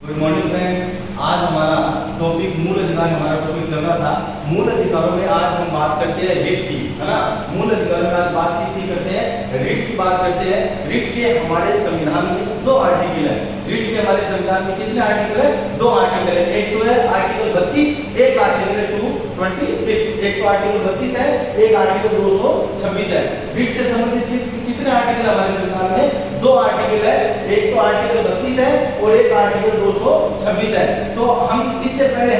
Good morning friends. आज हमारा topic मूल अधिकार हमारा टॉपिक चल रहा था। मूल अधिकारों में आज हम बात करते हैं रिट की, है ना। मूल अधिकारों में आज बात किसकी करते हैं? रिट की बात करते हैं। रिट के हमारे संविधान में 2 आर्टिकल है। रिट के हमारे संविधान में कितने आर्टिकल है? 2 आर्टिकल है। एक तो है आर्टिकल 32, एक आर्टिकल है 226। एक तो आर्टिकल 32 है, एक आर्टिकल 226 है। रिट से संबंधित कितने आर्टिकल हमारे संविधान में? 2 आर्टिकल है। एक तो आर्टिकल 32 है और एक आर्टिकल 226 है। तो हम इससे पहले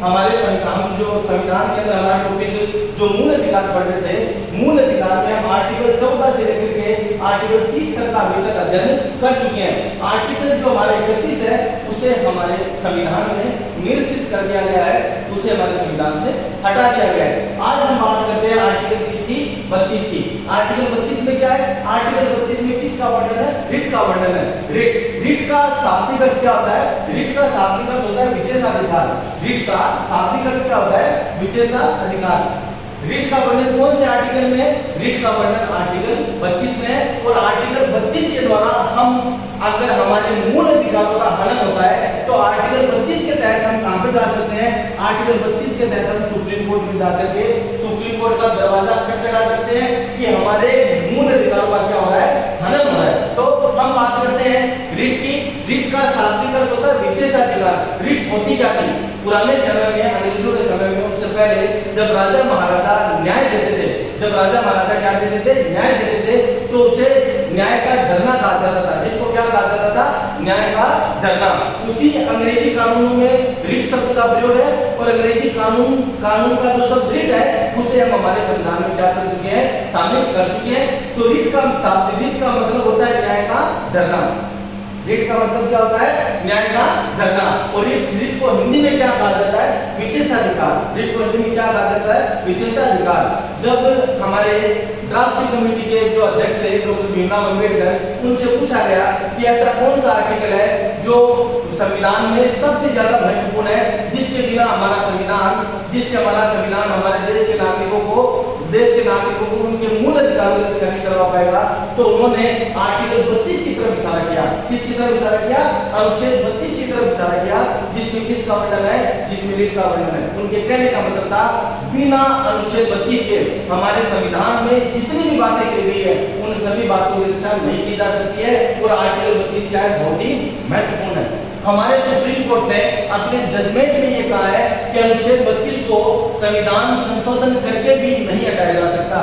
हमारे संविधान जो संविधान के अंदर हमारा टॉपिक जो मूल अधिकार पढ़ रहे थे, मूल अधिकार में हम आर्टिकल 14 से लेकर के आर्टिकल 30 तक का अभी तक अध्ययन कर चुके हैं। आर्टिकल जो हमारे 31 है उसे हमारे संविधान में निरसित कर दिया गया है, उसे हमारे संविधान से हटा दिया गया है। आज हम बात करते हैं आर्टिकल किसकी? 32 की। आर्टिकल 32 में क्या है? आर्टिकल 32 में किसका वर्णन है? रिट का वर्णन है। रिट का शाब्दिक अर्थ क्या होता है? रिट का शाब्दिक अर्थ होता है विशेषाधिकार। रिट का शाब्दिक अर्थ क्या होता है? विशेषाधिकार। रिट का वर्णन कौन से आर्टिकल में है? रिट का वर्णन आर्टिकल 32 में है। और आर्टिकल 32 के द्वारा हम अगर हमारे मूल अधिकारों का हनन होता है तो आर्टिकल 32 के तहत हम कहां पे जा सकते हैं? आर्टिकल 32 के तहत हम सुप्रीम कोर्ट में जाकर के सुप्रीम कोर्ट का दरवाजा खटखटा सकते हैं कि हमारे मूल अधिकारों का क्या हो रहा है? हनन हो रहा है। तो हम बात करते हैं रिट की। रिट का शाब्दिक अर्थ होता है विशेषाधिकार। रिट होती क्या थी? पुराने समय में, अंग्रेजों के समय में, उससे पहले जब राजा महाराजा न्याय देते थे, जब राजा महाराजा क्या देते थे? न्याय देते थे, तो उसे न्याय का झरना कहा जाता था। रिट को क्या कहा जाता था? न्याय का झरना। उसी अंग्रेजी कानूनों में रिट शब्द का प्रयोग है और अंग्रेजी कानून का जो शब्द रिट है उसे हम हमारे संविधान में क्या कर चुके हैं? शामिल कर चुके हैं। तो रिट का मतलब होता है न्याय का झरना। रिट का मतलब क्या होता है? न्याय का झरना। और रिट को हिंदी में क्या कहा जाता है? विशेषाधिकार। रिट को हिंदी में क्या कहा जाता है? विशेषाधिकार। जब हमारे ड्राफ्टिंग कमेटी के जो अध्यक्ष थे डॉक्टर भीमराव अम्बेडकर, उनसे पूछा गया कि ऐसा कौन सा आर्टिकल है जो संविधान में सबसे ज्यादा महत्वपूर्ण है, जिसके बिना हमारा संविधान हमारे देश के नागरिकों को उनके मूल अधिकारों की रक्षा नहीं करवा पाएगा। तो उन्होंने आर्टिकल 32 की तरफ इशारा किया। किसकी तरफ इशारा किया? अनुच्छेद 32 की तरफ इशारा किया, जिसमें किसका वर्णन है? जिसमें रिट का वर्णन है। उनके कहने का मतलब था बिना अनुच्छेद 32 के हमारे संविधान में जितनी भी बातें की गई है उन सभी बातों की रक्षा नहीं की जा सकती है। और आर्टिकल 32 क्या है? बहुत ही महत्वपूर्ण है। हमारे सुप्रीम कोर्ट ने अपने जजमेंट में ये कहा है कि अनुच्छेद 32 को संविधान संशोधन करके भी नहीं हटाया जा सकता।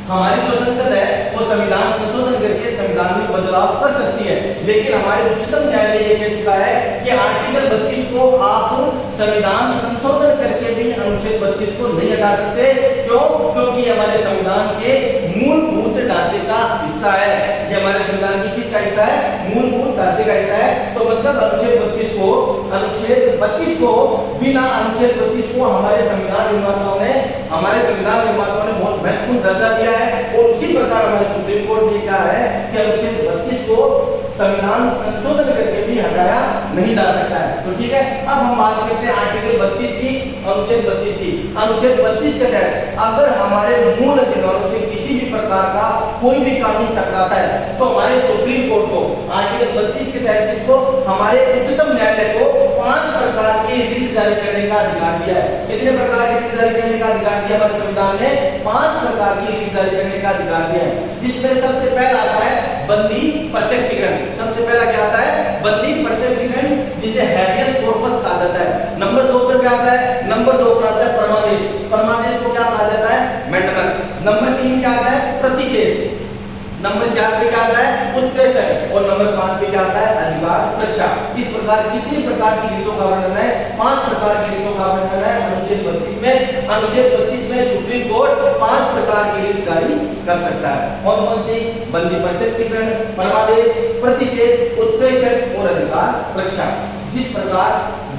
हमारी जो संसद है वो संविधान संशोधन करके संविधान में बदलाव कर सकती है, लेकिन हमारे उच्चतम न्यायालय ये कह चुका है कि आर्टिकल 32 को आप संविधान संशोधन करके भी अनुच्छेद 32 को नहीं हटा सकते। क्यों? क्योंकि हमारे संविधान के मूलभूत ढांचे का हिस्सा है। ये हमारे संविधान की किसका हिस्सा है? मूलभूत ढांचे का हिस्सा है। तो मतलब अनुच्छेद 32 को बिना अनुच्छेद 32 को हमारे संविधान निर्माताओं ने बहुत महत्वपूर्ण दर्जा दिया है। और उसी प्रकार हमारे सुप्रीम कोर्ट ने कहा है कि अनुच्छेद 32 को संविधान संशोधन करके भी हटाया नहीं जा सकता है। तो ठीक है, अब हम बात करते हैं आर्टिकल 32 की, अनुच्छेद 32 की। अनुच्छेद 32 के तहत अगर हमारे मूल अधिकारों से किसी भी प्रकार का कोई भी कानून टकराता है तो हमारे सुप्रीम कोर्ट को आर्टिकल 32 के तहत इसको हमारे उच्चतम न्यायालय को 5 प्रकार की रिट जारी करने का अधिकार दिया है। कितने प्रकार की रिट जारी करने का अधिकार दिया? हमारे संविधान ने 5 प्रकार की रिट जारी करने का अधिकार दिया है, जिसमें सबसे पहला आता है बंदी प्रत्यक्षीकरण। सबसे पहला क्या आता है? बंदी प्रत्यक्षीकरण, जिसे हैबियस कॉर्पस कहा जाता है। नंबर 2 पर क्या आता है? नंबर 2 पर आता है परमादेश। परमादेश को क्या कहा जाता है? मैंडेमस। नंबर 3 क्या आता है? प्रतिषेध। नंबर 4 पे क्या आता है? उत्प्रेषण। और नंबर 5 पे क्या आता है? अधिकार रक्षा। इस प्रकार कितनी प्रकार की रीतों का वर्णन है? 5 प्रकार की रीतों का वर्णन है अनुच्छेद 32 में। अनुच्छेद 32 में सुप्रीम कोर्ट 5 प्रकार की रीत जारी कर सकता है। कौन कौन सी? बंदी प्रत्यक्षीकरण, परमादेश, प्रतिषेध, उत्प्रेषण और अधिकार रक्षा।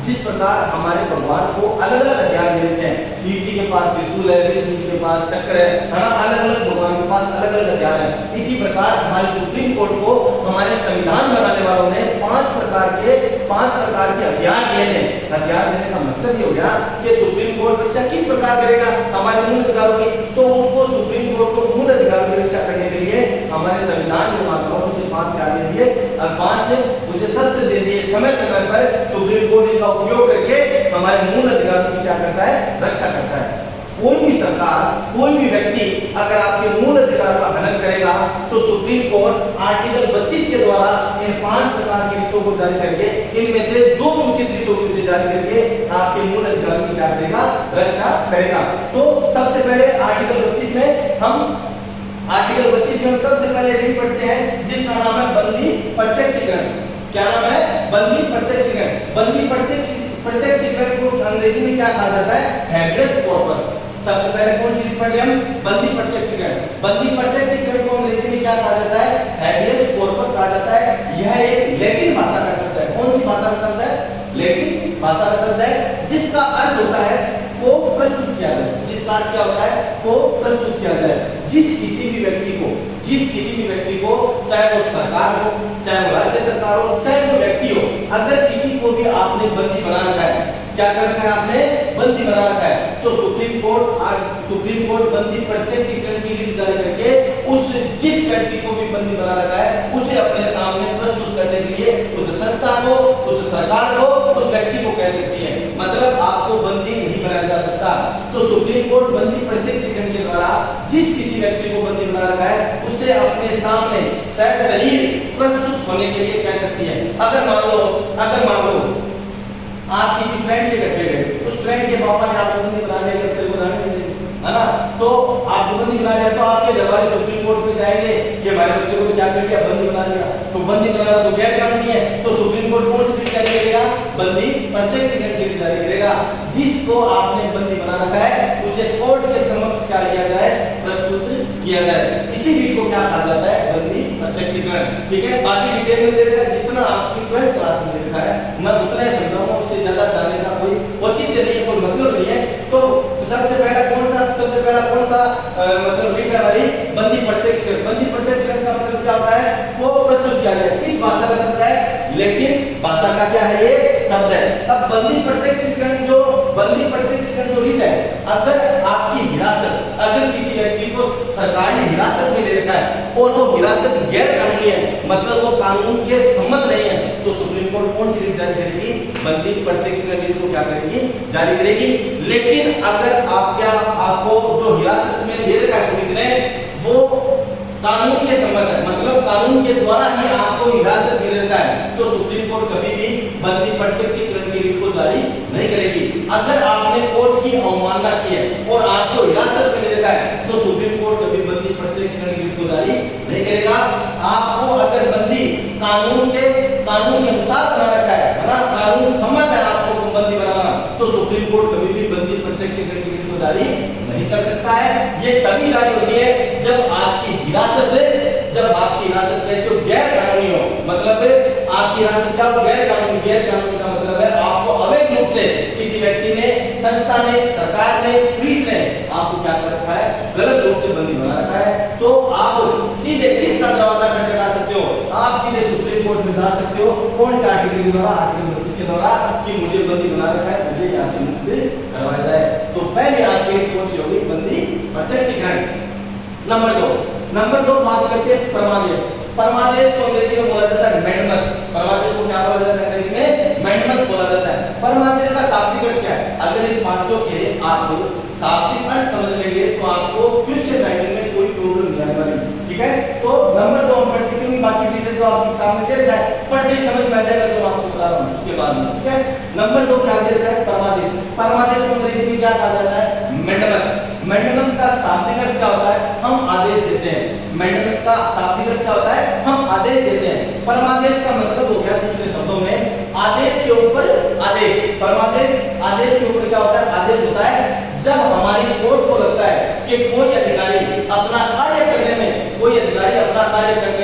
जिस प्रकार हमारे भगवान को अलग अलग हथियार दे रखे हैं। शिव जी के पास त्रिशूल है, विष्णु जी के पास चक्र है ना, अलग अलग भगवान के पास अलग अलग हथियार है। इसी प्रकार हमारे सुप्रीम कोर्ट को हमारे संविधान बनाने वालों ने 5 प्रकार के हथियार दिए हैं। हथियार देने का मतलब ये हो गया कि सुप्रीम कोर्ट रक्षा किस प्रकार करेगा हमारे मूल अधिकारों की, तो उसको सुप्रीम कोर्ट को मूल अधिकारों की रक्षा करने के लिए हमारे संविधान निर्माताओं ने उसे 5 क्या दे दिए, और 5 उसे शस्त्र दे दिए। समय समय पर सुप्रीम कोर्ट इनका उपयोग करके हमारे मूल अधिकारों की क्या करता है, रक्षा करता है। कोई भी सरकार, कोई भी व्यक्ति अगर आपके मूल अधिकार का हनन करेगा तो सुप्रीम कोर्ट आर्टिकल 32 के द्वारा इन 5 प्रकार की रिटों को जारी करके इनमें से जो भी उचित रिटों की उसे जारी करके आपके मूल अधिकारों की क्या करेगा, रक्षा करेगा। तो सबसे पहले आर्टिकल 32 में हम सबसे पहले रिट पढ़ते हैं जिसका नाम है बंदी प्रत्यक्षीकरण। क्या नाम है, बंदी प्रत्यक्षीकरण। बंदी प्रत्यक्षीकरण को अंग्रेजी में क्या कहा जाता है, हैबियस कॉर्पस। सबसे पहले कौन सी रिट पढ़ रहे हम, बंदी प्रत्यक्षीकरण। बंदी प्रत्यक्षीकरण को अंग्रेजी में क्या कहा जाता है, हैबियस कॉर्पस कहा जाता है। यह एक लैटिन भाषा का शब्द है। कौन सी भाषा का शब्द है, लैटिन भाषा का शब्द है, जिसका अर्थ होता है को प्रस्तुत किया जाए। जिसका अर्थ क्या होता है, को प्रस्तुत किया जाए। जिस किसी भी व्यक्ति को चाहे वो सरकार हो, चाहे वो राज्य सरकार हो, चाहे वो व्यक्ति हो, अगर किसी को भी आपने बंदी बना रखा है, क्या कर रखा है आपने, बंदी बना रखा है, तो सुप्रीम कोर्ट बंदी प्रत्यक्षीकरण की रिट जारी करके उस जिस व्यक्ति को भी बंदी बना रखा है उसे अपने सामने प्रस्तुत करने के लिए उस संस्था को, उस सरकार को, उस व्यक्ति को कह सकती है। मतलब आपको बंदी नहीं बनाया जा सकता। तो सुप्रीम कोर्ट बंदी प्रत्यक्षीकरण के द्वारा जिस किसी व्यक्ति को बंदी बना रखा है उसे अपने सामने सशरीर प्रस्तुत होने के लिए कह सकती है। अगर मान लो आप किसी फ्रेंड के घर पे गए, उस फ्रेंड के पापा ने आपको बंदी बनाने के तेरे को जाने नहीं देंगे, है ना, तो आपको बंदी बना लिया तो आपके घर वाले सुप्रीम कोर्ट में जाएंगे कि हमारे बच्चे को क्या कर दिया, बंदी बना लिया। तो बंदी बनाना तो गैर कानूनी है, तो सुप्रीम कोर्ट कौन सी रिट जारी करेगा, बंदी प्रत्यक्षीकरण की रिट जारी करेगा। जिसको आपने बंदी बना रखा है उसे कोर्ट के समक्ष क्या किया जाए, प्रस्तुत किया जाए। इसी रिट को क्या कहा जाता है, बंदी प्रत्यक्षीकरण। ठीक है, बाकी डिटेल में दे रखा है, जितना आपकी 12th क्लास में दे रखा है मैं उतना ही समझाऊंगा, उससे ज्यादा जानने का कोई औचित्य नहीं है, कोई मतलब नहीं है। तो सबसे पहला कौन सा मतलब रिट है हमारी, बंदी प्रत्यक्षीकरण। बंदी प्रत्यक्षीकरण का मतलब क्या होता है, वो प्रस्तुत किया जाए। किस भाषा का शब्द है, लेकिन भाषा का क्या है ये शब्द है। अब बंदी प्रत्यक्षीकरण जो रिट है, अगर आपकी हिरासत, अगर किसी व्यक्ति को सरकार ने हिरासत में ले रखा है और वो हिरासत गैर कानूनी है, मतलब वो कानून के सम्मत नहीं है, तो सुप्रीम कोर्ट कौन सी रिट जारी करेगी, बंदी प्रत्यक्षीकरण रिट को क्या करेगी, जारी करेगी। लेकिन अगर आपको जो हिरासत में ले रखा है पुलिस ने वो कानून के सम्मत है, मतलब कानून के द्वारा ही आपको हिरासत में रखा है, तो सुप्रीम कोर्ट कभी भी बंदी प्रत्यक्षीकरण की रिट को जारी नहीं करेगी। अगर आपने कोर्ट की अवमानना की है और आपको हिरासत में रखा है तो सुप्रीम कोर्ट कभी बंदी प्रत्यक्षीकरण की रिट को जारी नहीं करेगा। आपको अगर बंदी कानून के अनुसार बना रखा है ना, कानून सम्मत है आपको बंदी बनाना, तो सुप्रीम कोर्ट कभी भी बंदी प्रत्यक्षीकरण की रिट को जारी नहीं कर सकता है। ये तभी जारी होती है जब आपकी हिरासत कैसे हो, गैर कानूनी हो। मतलब आपकी हिरासत क्या हो, गैर कानूनी का मतलब है आपको अवैध रूप से किसी व्यक्ति ने, संस्था ने, सरकार ने, पुलिस ने आपको क्या कर रखा है, गलत रूप से बंदी बना रखा है। तो आप सीधे किसका दरवाजा खटखटा सकते हो, आप सीधे सुप्रीम कोर्ट में जा सकते हो। कौन से आर्टिकल के द्वारा, आर्टिकल 32 के द्वारा, कि मुझे बंदी बना रखा है, मुझे यहाँ से मुक्त करवाया जाए। तो पहले आपकी रिट कौन सी होगी, बंदी प्रत्यक्षीकरण। नंबर 2 बात करते हैं परमादेश। परमादेश को अंग्रेजी में बोला जाता है मैंडमस। परमादेश को क्या बोला जाता है, अंग्रेजी में मैंडमस बोला जाता है। परमादेश का शाब्दिक अर्थ क्या है, अगर इन पांचों के आप शाब्दिक अर्थ समझ लेंगे तो आपको क्वेश्चन राइटिंग में कोई प्रॉब्लम नहीं आने वाली। ठीक है, तो नंबर 2 हम पढ़ते क्योंकि बाकी डिटेल तो आपकी किताब में दे रखा है, पढ़ते ही समझ में आ जाएगा जो आपको बता रहा हूं उसके बाद में। ठीक है, नंबर 2 क्या दे रखा है, परमादेश। परमादेश को अंग्रेजी में क्या कहा जाता है, मैंडमस। मैंडमस का शाब्दिक अर्थ क्या होता है, हम आदेश देते हैं। मैंडमस का शाब्दिक अर्थ क्या होता है, हम आदेश देते हैं। परमादेश का मतलब हो गया दूसरे शब्दों में आदेश के ऊपर आदेश। परमादेश आदेश के ऊपर क्या होता है, आदेश होता है जब हमारी कोर्ट को लगता है कि कोई अधिकारी अपना कार्य करने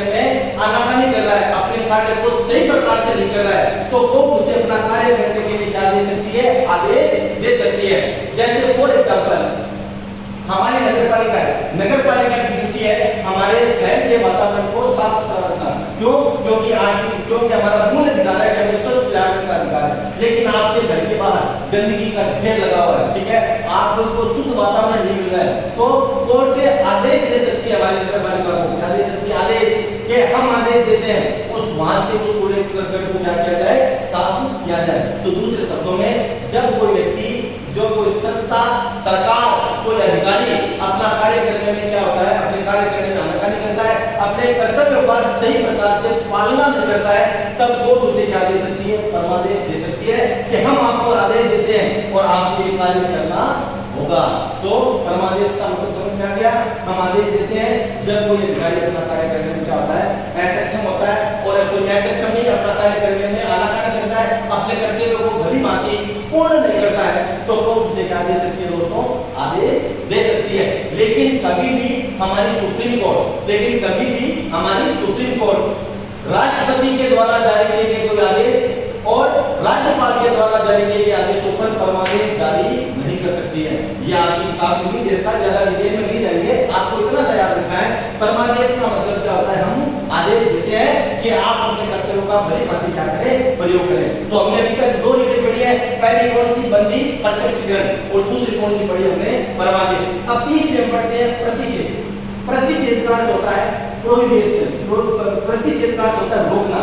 में आनाकानी कर रहा है, अपने कार्य को सही प्रकार से नहीं कर रहा है, तो कोर्ट उसे अपना कार्य करने के लिए क्या दे सकती है, आदेश दे सकती है। जैसे फॉर एग्जांपल हमारी नगरपालिका है, नगरपालिका की ड्यूटी है हमारे शहर के वातावरण को साफ सुथरा रखना। क्योंकि हमारा मूल अधिकार है कि हमें स्वच्छ पर्यावरण का अधिकार है। लेकिन आपके घर के बाहर गंदगी का ढेर लगा हुआ है, ठीक है, आप लोगों को शुद्ध वातावरण नहीं मिल रहा है, तो कोर्ट आदेश दे सकती है हमारी नगरपालिका को, क्या दे सकती है, कि हम आदेश देते हैं उस वहां से उस कूड़े करकट को क्या किया जाए, साफ किया जाए। तो दूसरे शब्दों में जब कोई व्यक्ति, जो कोई संस्था, सरकार, कोई अधिकारी अपना कार्य करने में क्या होता है, अपने कार्य करने में आनाकानी करता है, अपने कर्तव्यों का सही प्रकार से पालना नहीं करता है, तब कोर्ट उसे क्या दे सकती है, परमादेश दे सकती है कि हम आपको आदेश देते हैं और आपको ये कार्य करना होगा। तो परमादेश का मतलब समझ में आ गया। हम आदेश देते हैं जब कोई अधिकारी अपना कार्य करने में क्या होता है, असक्षम होता है, और कोई असक्षम नहीं अपना कार्य करने में आनाकानी करता है, अपने कर्तव्यों को भली भांति पूर्ण नहीं करता है, तो कोर्ट उसे क्या दे सकती है दोस्तों, आदेश दे सकती है। लेकिन कभी भी हमारी सुप्रीम कोर्ट राष्ट्रपति के द्वारा जारी किए गए कोई आदेश और राज्यपाल के द्वारा जारी किए गए आदेशों पर परमादेश जारी नहीं कर सकती है। ये आपकी किताब में नहीं देखा, ज्यादा डिटेल में नहीं जाएंगे, आपको इतना सा याद रखना है, परमादेश का मतलब क्या होता है, हम आदेश देते हैं कि आप अपने कर्तव्यों का भली भांति क्या करें, प्रयोग करें। तो हमने अभी तक 2 रीटें पढ़ी है, पहली कौन सी, बंदी प्रत्यक्षीकरण, और दूसरी कौन सी पढ़ी हमने, परमादेश। अब तीसरी हम पढ़ते हैं प्रतिषेध। प्रतिषेध का अर्थ होता है प्रोहिबिशन, प्रतिषेध का अर्थ होता है रोकना।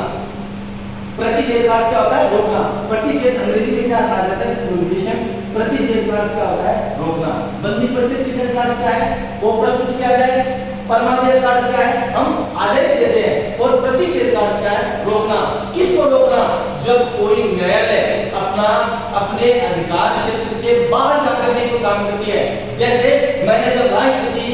प्रतिषेध का अर्थ क्या होता है, रोकना। प्रतिषेध अंग्रेजी में क्या कहा जाता है, प्रोहिबिशन। प्रतिषेध का अर्थ क्या होता है, रोकना। बंदी प्रत्यक्षीकरण का अर्थ क्या है, वो प्रस्तुत किया जाए। परमादेश का अर्थ क्या है, हम आदेश देते हैं, और प्रतिषेध का अर्थ क्या है, रोकना। किसको रोकना, जब कोई न्यायालय अपने अधिकार क्षेत्र के बाहर जाकर के कोई काम करती है। जैसे मैंने जब राष्ट्रपति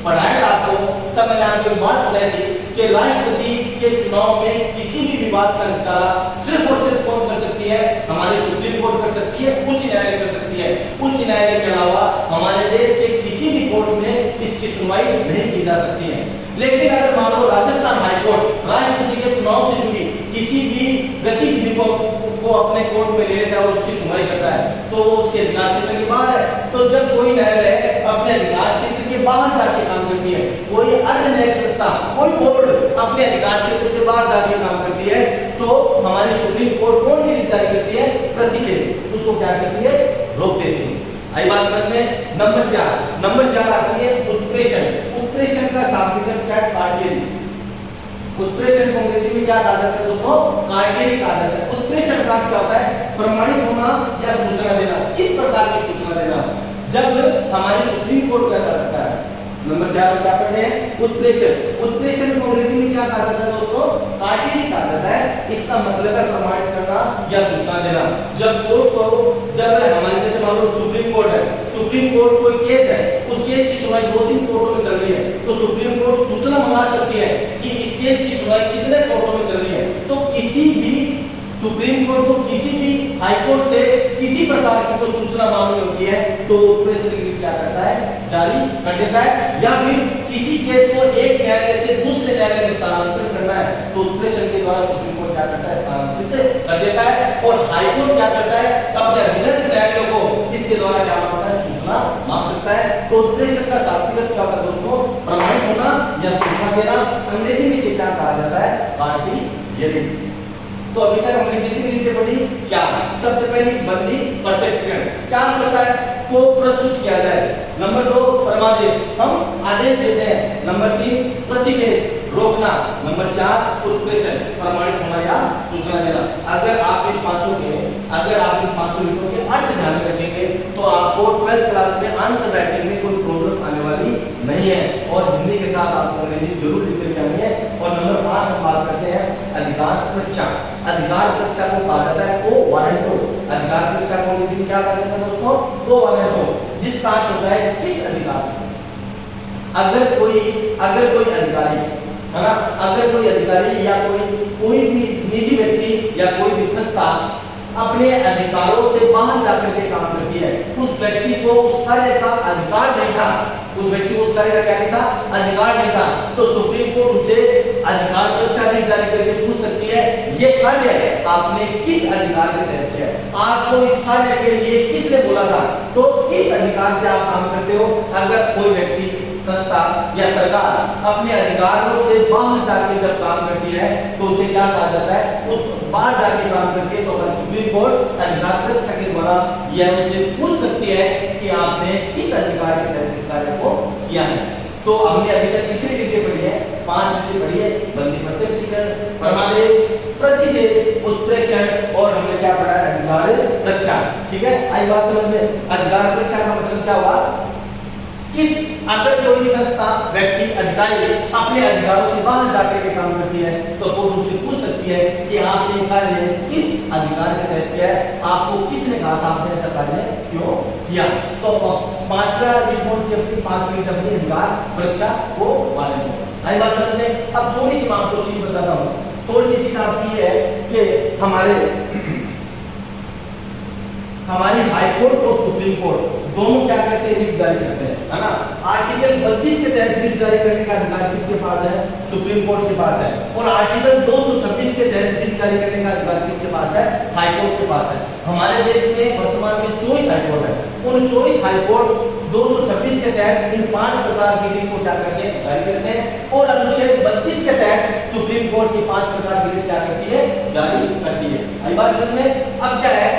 पढ़ाया था आपको, तब मैंने आपको एक बात बताई थी कि राष्ट्रपति के चुनाव में किसी भी विवाद का निपटारा सिर्फ और सिर्फ कौन कर सकती है, हमारी सुप्रीम कोर्ट कर सकती है, उच्च न्यायालय कर सकती है। उच्च न्यायालय के अलावा हमारे देश के किसी भी कोर्ट में इसकी सुनवाई नहीं की जा सकती है। लेकिन अगर मान लो राजस्थान हाईकोर्ट राष्ट्रपति के चुनाव से जुड़ी किसी भी गतिविधि को अपने कोर्ट में ले लेता है और उसकी सुनवाई करता है, तो वो उसके अधिकार क्षेत्र के बाहर है। तो जब कोई न्यायालय अपने अधिकार क्षेत्र के बाहर जाके काम करती है, कोई अर्ध न्यायिक संस्था, कोई बोर्ड अपने अधिकार क्षेत्र से बाहर जाके काम करती है, तो हमारी सुप्रीम कोर्ट कौन सी रीत जारी करती है, प्रतिषेध, उसको क्या करती है, रोक देती है। आई बात समझ में। नंबर 4 आती है उत्प्रेषण। उत्प्रेषण का शाब्दिक अर्थ क्या है, कार्टियरी। उत्प्रेषण को अंग्रेजी में क्या कहा जाता है दोस्तों, कार्टियरी कहा जाता है। उत्प्रेषण का क्या होता है, प्रमाणित होना या सूचना देना। किस प्रकार की सूचना देना, जब हमारी सुप्रीम कोर्ट कैसा रखता है। नंबर 4 क्या पढ़े हैं, उत्प्रेषण। उत्प्रेषण को अंग्रेजी में क्या कहा जाता है दोस्तों, कार्टियरी कहा जाता है। इसका मतलब है प्रमाणित करना या सूचना देना। जब कोर्ट को, जब हमारे जैसे मान लो सुप्रीम कोर्ट है, सुप्रीम कोर्ट कोई केस है, उस केस की सुनवाई 2-3 कोर्टों में चल रही है, तो सुप्रीम कोर्ट सूचना मंगा सकती है कि इस केस की सुनवाई कितने कोर्टों में चल रही है। तो किसी भी सुप्रीम कोर्ट को किसी भी हाई कोर्ट से किसी प्रकार की कोई सूचना मांगनी होती है, तो उत्प्रेषण क्या करता है, जारी कर देता है। या फिर किसी केस को एक न्यायालय से दूसरे न्यायालय में स्थानांतरित करना है, तो उत्प्रेषण के द्वारा सुप्रीम कोर्ट क्या करता है, स्थानांतरित कर देता है। और हाई कोर्ट क्या करता है, अपने अधीनस्थ न्यायालयों को इसके द्वारा क्या मांगता है, सूचना मांग सकता है। तो उत्प्रेषण का शाब्दिक अर्थ क्या होता है दोस्तों, प्रमाणित होना या सूचना देना। अंग्रेजी में इसे क्या कहा जाता है, कार्टियरी। तो अभी तक हमने कितनी रीतें पढ़ी, 4। सबसे पहली बंदी प्रत्यक्षीकरण, क्या होता है, को प्रस्तुत किया जाए। नंबर 2 परमादेश, हम आदेश देते हैं। नंबर 3 प्रतिषेध, रोकना। नंबर 4 उत्प्रेषण, प्रमाणित होना या सूचना देना। अगर आप इन पांचों रीतों के अर्थ ध्यान में रखेंगे, तो आपको 12th क्लास में आंसर राइटिंग में कोई प्रॉब्लम आने वाली नहीं है। और हिंदी के साथ आपको अंग्रेजी जरूर लिख करके आनी है। और नंबर 5 हम बात करते हैं अधिकार परीक्षा। अधिकार परीक्षा को कहा जाता है को वारंटो। अधिकार परीक्षा को अंग्रेजी में क्या कहा जाता है दोस्तों, को वारंटो, जिसका अर्थ होता है किस अधिकार से। अगर कोई अधिकारी है ना, अगर कोई अधिकारी या कोई भी निजी व्यक्ति या कोई भी संस्था अपने अधिकारों से बाहर जाकर के काम करती है, उस व्यक्ति को उस कार्य का अधिकार नहीं था, उस व्यक्ति को उस कार्य का क्या नहीं था, अधिकार नहीं था, तो सुप्रीम कोर्ट उसे अधिकार परीक्षा नहीं जारी करके पूछ सकती है, ये कार्य आपने किस अधिकार के तहत किया, आपको इस कार्य के लिए किसने बोला था, तो किस अधिकार से आप काम करते हो। अगर कोई व्यक्ति, संस्था या सरकार अपने अधिकारों से बाहर जाके जब काम करती है, तो उसे क्या कहा जाता है, उस बाहर जाके काम करती है, तो सुप्रीम कोर्ट अधिकार परीक्षा के द्वारा यह उससे पूछ सकती है कि आपने किस अधिकार के तहत इस कार्य को किया है। तो हमने अभी तक कितनी रीतें पढ़ी है, 5 रीटें पढ़ी है, बंदी प्रत्यक्षीकरण, परमादेश, प्रतिषेध, उत्प्रेषण और हमने क्या पढ़ा है, अधिकार रक्षा। ठीक है, आई बात समझ में। अधिकार रक्षा का मतलब क्या हुआ, किस अगर कोई संस्था व्यक्ति अधिकारी अपने अधिकारों से बाहर जाकर के काम करती है तो वो दूसरे पूछ सकती है कि आपने कार्य किस अधिकार के तहत किया है, आपको किसने कहा था आपने ऐसा कार्य क्यों किया। तो पांचवा रिपोर्ट से अपनी 5 मिनट अपनी अधिकार रक्षा को पालन करें। आई बात समझ में। अब थोड़ी सी मैं आपको चीज बताता हूँ, थोड़ी सी चीज आपकी है कि हमारी हाई कोर्ट और सुप्रीम कोर्ट दोनों क्या करते हैं, रिट जारी करते हैं, है ना। आर्टिकल 32 के तहत रिट जारी करने का अधिकार किसके पास है, सुप्रीम कोर्ट के पास है। और आर्टिकल 226 के तहत रिट जारी करने का अधिकार किसके पास है, हाई कोर्ट के पास है। हमारे देश में वर्तमान में 24 हाई कोर्ट है, उन 24 हाई कोर्ट 226 के तहत इन 5 प्रकार की रिट को क्या करके जारी करते हैं और अनुच्छेद 32 के तहत सुप्रीम कोर्ट की 5 प्रकार की रिट क्या करती है, जारी करती है। आई बात समझ में। अब क्या है,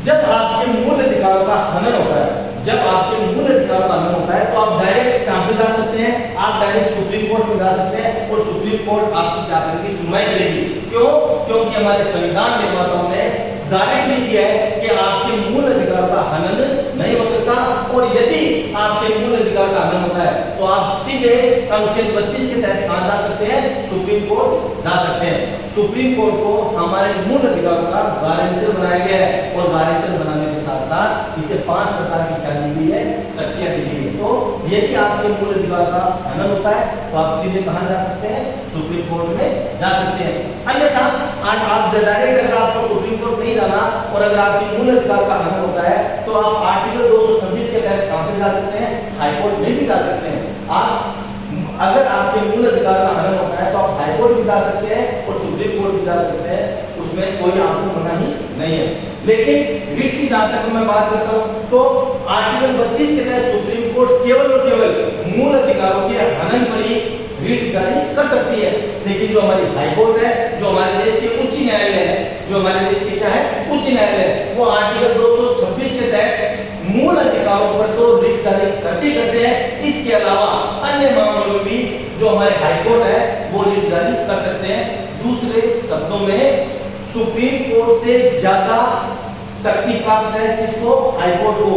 जब आपके मूल अधिकारों का हनन होता है, जब आपके मूल अधिकारों का हनन होता है तो आप डायरेक्ट कहां पे जा सकते हैं, आप डायरेक्ट सुप्रीम कोर्ट में जा सकते हैं और सुप्रीम कोर्ट आपकी क्या करेगी, सुनवाई करेगी। क्यों, क्योंकि हमारे संविधान निर्माताओं ने गारंटी दी है कि आपके मूल अधिकारों का हनन नहीं हो सकता और यदि आपके मूल अधिकार का हनन होता है तो आप सीधे अनुच्छेद 32 के तहत कहां जा सकते हैं, सुप्रीम कोर्ट जा सकते हैं। सुप्रीम कोर्ट को हमारे मूल अधिकारों का गारंटर बनाया गया है और गारंटर बनाने के साथ साथ इसे 5 प्रकार की क्या दी गई है, शक्तियां दी गई है। तो यदि आपके मूल अधिकार का हनन होता है तो आप सीधे कहां जा सकते हैं, सुप्रीम कोर्ट में जा सकते हैं। अन्यथा आप डायरेक्ट अगर आपको सुप्रीम कोर्ट नहीं जाना और अगर आपके मूल अधिकार का हनन होता है तो आप आर्टिकल 226 के तहत कहां पे जा सकते हैं, हाई कोर्ट में भी जा सकते हैं। आप अगर आपके मूल अधिकार का हनन होता है तो आप हाई कोर्ट भी जा सकते हैं और सुप्रीम कोर्ट भी जा सकते हैं, उसमें कोई आपको मनाही नहीं है। लेकिन रिट की जहां तक मैं बात करता हूं तो आर्टिकल 32 के तहत सुप्रीम कोर्ट केवल और केवल मूल अधिकारों के हनन पर ही रिट जारी कर सकती है। लेकिन जो हमारी हाई कोर्ट है, जो हमारे देश के उच्च न्यायालय है, जो हमारे देश के क्या है, उच्च न्यायालय, वो आर्टिकल 226 के तहत मूल अधिकारों पर तो रिट जारी करते हैं, इसके अलावा अन्य मामलों में भी जो हमारे हाई कोर्ट है वो रिट जारी कर सकते हैं। दूसरे शब्दों में सुप्रीम कोर्ट से ज्यादा शक्ति प्राप्त है किसको, हाई कोर्ट को।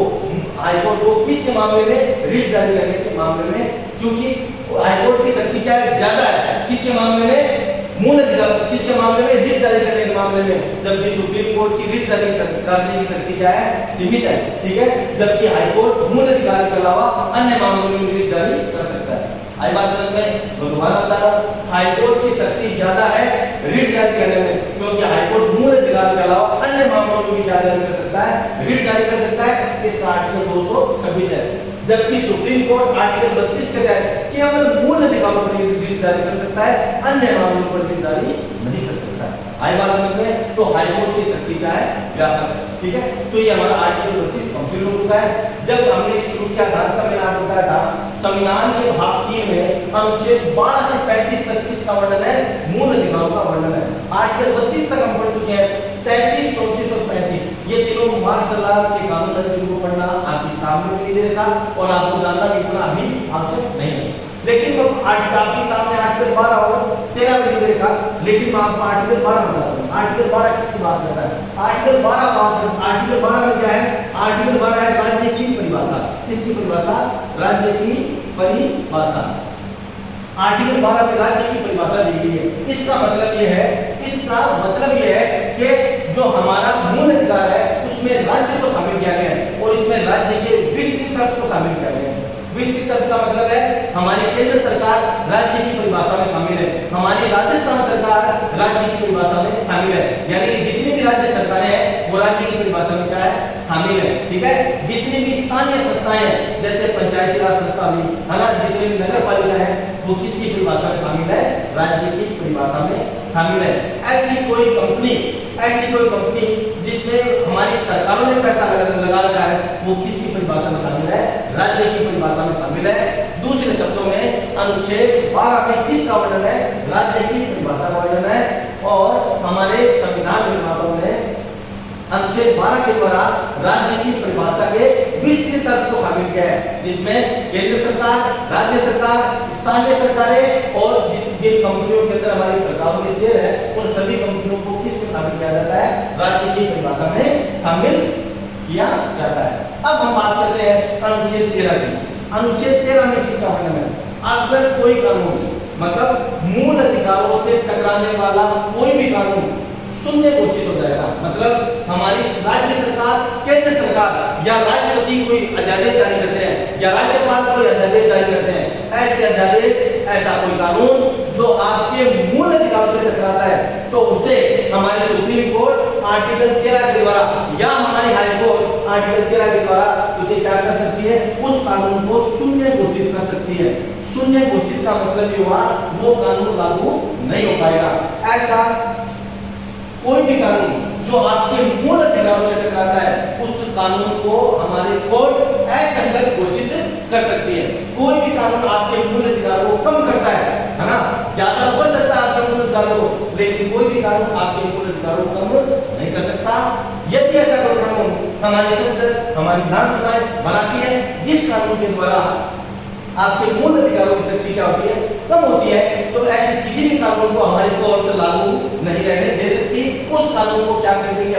हाई कोर्ट को किसके मामले में, रिट जारी करने के मामले में, क्योंकि हाई कोर्ट की शक्ति क्या है, ज्यादा है किसके मामले में, मूल अधिकार, किसके मामले में, रिट जारी करने के मामले में, जबकि सुप्रीम कोर्ट की रिट जारी करने की शक्ति क्या है, सीमित है। ठीक है, जबकि हाई कोर्ट मूल अधिकार के अलावा अन्य मामलों में रिट जारी कर सकता है। आई बात समझ में। मैं दोबारा बता रहा हूं, हाई कोर्ट की शक्ति ज्यादा है रिट जारी करने में, क्योंकि हाई कोर्ट मूल अधिकार के अलावा अन्य मामलों में भी क्या जारी कर सकता है, रिट जारी कर सकता है। इसका आर्टिकल 226 है। जबकि सुप्रीम कोर्ट आर्टिकल 32 के तहत केवल मूल अधिकारों पर रिट जारी कर सकता है, अन्य मामलों पर रिट जारी नहीं कर सकता है। आई बात समझ में। तो हाई कोर्ट की शक्ति क्या है, व्यापक है। ठीक है, तो ये हमारा आर्टिकल 32 कंप्लीट हो चुका है। जब हमने शुरू किया था तब मैंने आपको बताया था संविधान के भाग 3 में अनुच्छेद 12 से 35 तक किसका वर्णन है, मूल अधिकारों का वर्णन है। आर्टिकल 32 तक हम पढ़ चुके हैं, 33, 34 और 35 ये तीनों मार्शल लॉ के कानून है जिनको पढ़ना आपकी किताब में भी नहीं दे रखा और आपको जानना भी इतना अभी आवश्यक नहीं है। लेकिन आपकी किताब में आर्टिकल 12 और 13 में नहीं दे रखा, लेकिन मैं आपको आर्टिकल 12 बताता हूँ। आर्टिकल 12 किसकी बात करता है, आर्टिकल 12 में क्या है, आर्टिकल 12 है राज्य की परिभाषा। किसकी परिभाषा, राज्य की परिभाषा। आर्टिकल 12 में राज्य की परिभाषा दी गई है। इसका मतलब यह है कि जो हमारा मूल अधिकार है उसमें राज्य को शामिल किया गया है और इसमें राज्य के विस्तृत अर्थ को शामिल किया गया है। विस्तृत अर्थ का मतलब है हमारी केंद्र सरकार राज्य की परिभाषा में शामिल है, हमारी राजस्थान सरकार राज्य की परिभाषा में शामिल है, यानी कि जितनी भी राज्य सरकारें हैं वो राज्य की परिभाषा में क्या है, शामिल है। ठीक है, जितनी भी स्थानीय संस्थाएं हैं जैसे पंचायती राज संस्था भी है ना, जितनी भी नगर पालिका है वो किसकी परिभाषा में शामिल है, राज्य की परिभाषा में शामिल है। ऐसी कोई कंपनी जिसमें हमारी सरकारों ने पैसा लगा रखा है वो किसकी परिभाषा में शामिल है, राज्य की परिभाषा में शामिल है। दूसरे शब्दों में अनुच्छेद 12 में किसका वर्णन है, राज्य की परिभाषा का वर्णन है। और हमारे संविधान निर्माताओं ने अनुच्छेद 12 के द्वारा राज्य की परिभाषा के विस्तृत अर्थ को शामिल किया है, जिसमें केंद्र सरकार, राज्य सरकार, स्थानीय सरकारें और जिन कंपनियों के अंदर हमारी सरकारों के शेयर है, उन सभी कंपनियों को किसमें शामिल किया जाता है? राज्य की परिभाषा में शामिल किया जाता है। अब हम बात करते हैं अनुच्छेद 13 की। अनुच्छेद 13 में किसका वर्णन है? अगर कोई कानून मतलब मूल अधिकारों से टकराने वाला कोई भी कानून शून्य घोषित हो जाएगा, मतलब हमारी राज्य सरकार, केंद्र सरकार या राष्ट्रपति कोई अध्यादेश जारी करते हैं या राज्यपाल कोई अध्यादेश जारी करते हैं, ऐसे अध्यादेश, ऐसा कोई कानून जो आपके मूल अधिकारों से टकराता है, तो उसे हमारी सुप्रीम कोर्ट आर्टिकल 13 के द्वारा या हमारी हाई कोर्ट आर्टिकल 13 के द्वारा उसे क्या कर सकती है? उस कानून को शून्य घोषित कर सकती है। शून्य घोषित का मतलब ये हुआ वो कानून लागू नहीं हो पाएगा। ऐसा कोई भी कानून जो आपके मूल अधिकारों से टकराता है, उस कानून को हमारी कोर्ट असंगत घोषित कर सकती है। कोई भी कानून आपके मूल अधिकारों को कम करता है ना, ज्यादा बढ़ सकता है आपके मूल अधिकारों को, लेकिन कोई भी कानून आपके मूल अधिकारों को कम नहीं कर सकता। यदि ऐसा कोई कानून हमारी संसद, हमारी विधानसभा बनाती है, जिस कानून के द्वारा आपके मूल अधिकारों की शक्ति क्या होती है? कम होती है, तो ऐसे किसी भी कानून को हमारी कोर्ट लागू नहीं रहने दे सकती। उस कानून को क्या कर देगी?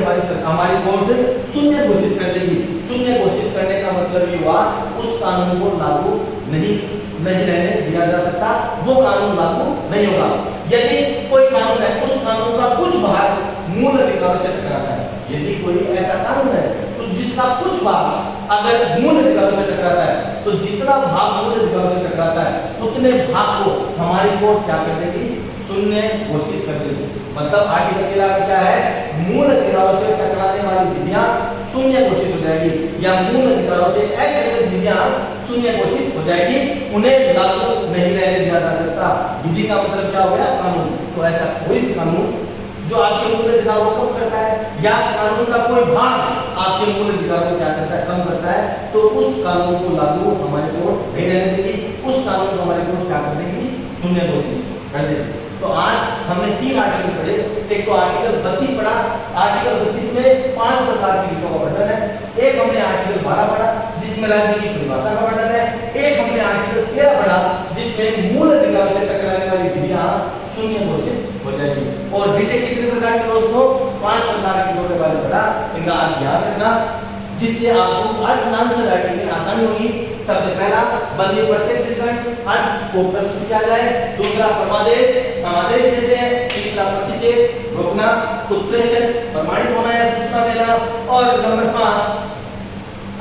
हमारी कोर्ट शून्य घोषित कर देगी। शून्य घोषित करने का मतलब ये हुआ उस कानून को लागू नहीं रहने दिया जा सकता, वो कानून लागू नहीं होगा। यदि कोई कानून है, उस कानून का कुछ भाग मूल अधिकारों से टकराता है, यदि कोई ऐसा कानून है तो जिसका कुछ भाग अगर मूल अधिकारों से टकराता है, तो जितना भाग मूल अधिकारों से टकराता है उतने भाग को हमारी कोर्ट क्या कर देगी? शून्य घोषित कर देगी। मतलब आर्टिकल 13 में क्या है? मूल अधिकारों से टकराने वाली विधियां शून्य घोषित हो जाएगी या मूल अधिकारों से असंगत विधियां शून्य घोषित हो जाएगी, उन्हें लागू नहीं रहने दिया जा सकता। विधि का मतलब क्या हो गया? कानून। तो ऐसा कोई भी कानून जो आपके मूल अधिकारों को कम करता है या कानून का कोई भाग आपके मूल अधिकारों को क्या करता है? कम करता है, तो उस कानून को लागू हमारी कोर्ट नहीं रहने देगी। उस कानून को हमारी कोर्ट क्या कर देगी? शून्य घोषित कर देगी। तो आज हमने 3 आर्टिकल पढ़े। एक तो आर्टिकल 32 पढ़ा। आर्टिकल 32 में 5 प्रकार की रिटों का वर्णन है। एक हमने आर्टिकल 12 पढ़ा, जिसमें राज्य की परिभाषा का वर्णन है। एक हमने आर्टिकल 13 पढ़ा, जिसमें मूल अधिकारों से टकराने वाली विधियां शून्य घोषित हो जाएगी। और रिटे कितने प्रकार के दोस्तों? 5 प्रकार की रिटों के बारे में पढ़ा। इनका अर्थ याद रखना, जिससे आपको आज आंसर राइटिंग में आसानी होगी। सबसे पहला बंदी प्रत्यक्ष ग्रहण अर्थ को प्रस्तुत किया जाए। दूसरा परमादेश, हम आदेश देते हैं। तीसरा प्रतिषेध, रोकना, उत्प्रेषण, प्रमाणित होना या सूचना देना। और नंबर 5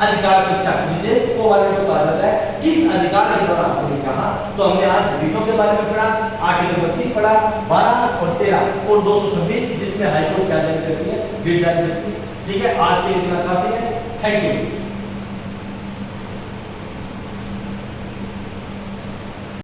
अधिकार परीक्षा, जिसे कोवालेंट कहा जाता है। किस अधिकार के द्वारा आपने कहा? तो हमने आज रीटों के बारे में पढ़ा। आर्टिकल 32 पढ़ा, 12 और 13 और 226, जिसमें हाईकोर्ट क्या जारी करती है? रीट जारी करती है। ठीक है, आज के लिए इतना काफी है। Thank you.